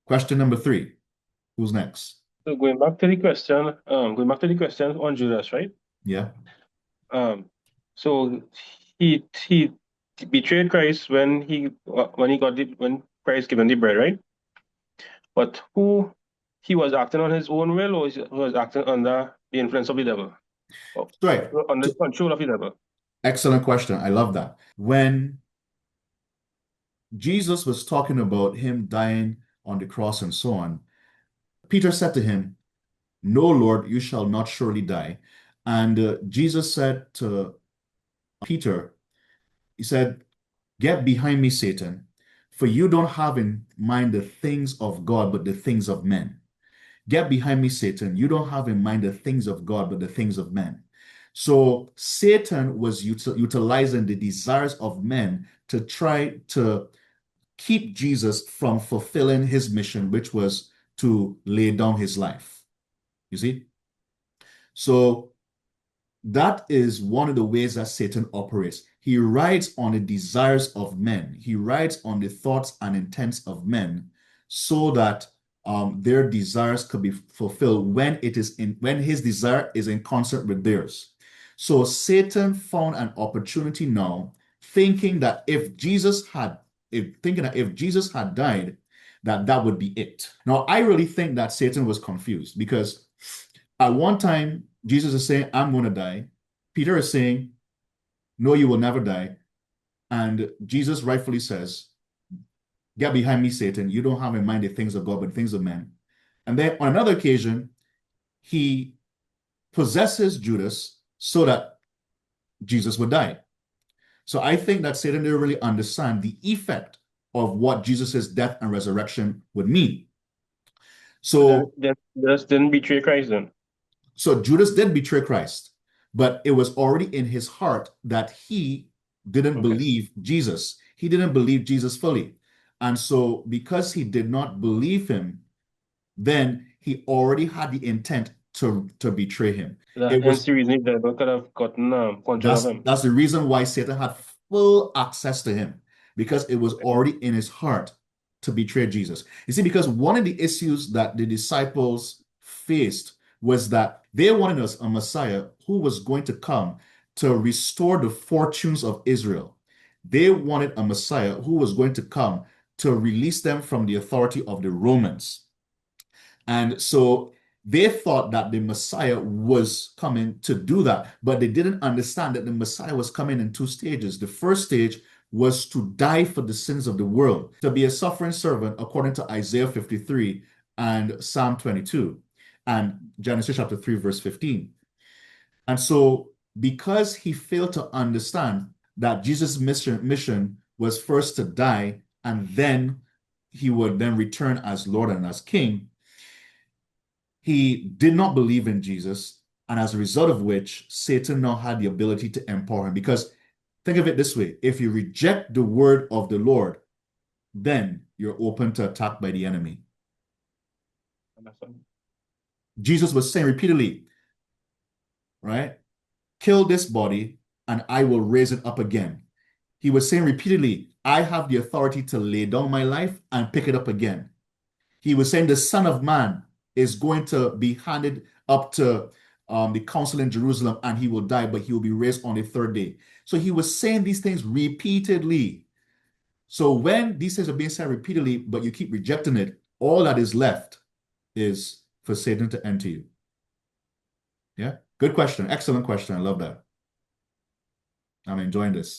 Question number 3. Who's next? So going back to the question on Judas, right? Yeah. Um, so he betrayed Christ when Christ given the bread, right? But who he was acting on his own will, or he was acting under the influence of the devil, or Right. under So, the control of the devil? excellent question. I love that. When Jesus was talking about him dying on the cross and so on, Peter said to him, "No, Lord, you shall not surely die." And Jesus said to Peter, he said, "Get behind me, Satan, for you don't have in mind the things of God, but the things of men." Get behind me, Satan. You don't have in mind the things of God, but the things of men. So Satan was utilizing the desires of men to try to keep Jesus from fulfilling his mission, which was to lay down his life. You see? So that is one of the ways that Satan operates. He rides on the desires of men. He rides on the thoughts and intents of men so that their desires could be fulfilled when his desire is in concert with theirs. So Satan found an opportunity now, thinking that if Jesus had died, that would be it. Now, I really think that Satan was confused because at one time, Jesus is saying, "I'm going to die." Peter is saying, "No, you will never die." And Jesus rightfully says, "Get behind me, Satan. You don't have in mind the things of God, but the things of men." And then on another occasion, he possesses Judas so that Jesus would die. So I think that Satan didn't really understand the effect of what Jesus' death and resurrection would mean. So, Then Judas didn't betray Christ then. so Judas did betray Christ, but it was already in his heart that he didn't Okay. believe Jesus. He didn't believe Jesus fully. And so, because he did not believe him, then he already had the intent to betray him. It Hence was the reason the devil could have gotten control of that's him. that's the reason why Satan had full access to him, because it was Okay. already in his heart to betray Jesus. You see, because one of the issues that the disciples faced was that they wanted a Messiah who was going to come to restore the fortunes of Israel. They wanted a Messiah who was going to come to release them from the authority of the Romans. And so they thought that the Messiah was coming to do that, but they didn't understand that the Messiah was coming in 2 stages. The first stage was to die for the sins of the world, to be a suffering servant according to Isaiah 53 and Psalm 22 and Genesis chapter 3, verse 15. And so, because he failed to understand that Jesus' mission was first to die and then he would then return as Lord and as King, he did not believe in Jesus, and as a result of which, Satan now had the ability to empower him. Because think of it this way: if you reject the word of the Lord, then you're open to attack by the enemy. Understand. Jesus was saying repeatedly, right? "Kill this body, and I will raise it up again." He was saying repeatedly, "I have the authority to lay down my life and pick it up again." He was saying the Son of Man is going to be handed up to the council in Jerusalem and he will die, but he will be raised on the third day. So he was saying these things repeatedly. So when these things are being said repeatedly, but you keep rejecting it, all that is left is for Satan to enter you. Yeah. Good question. Excellent question. I love that. I'm enjoying this.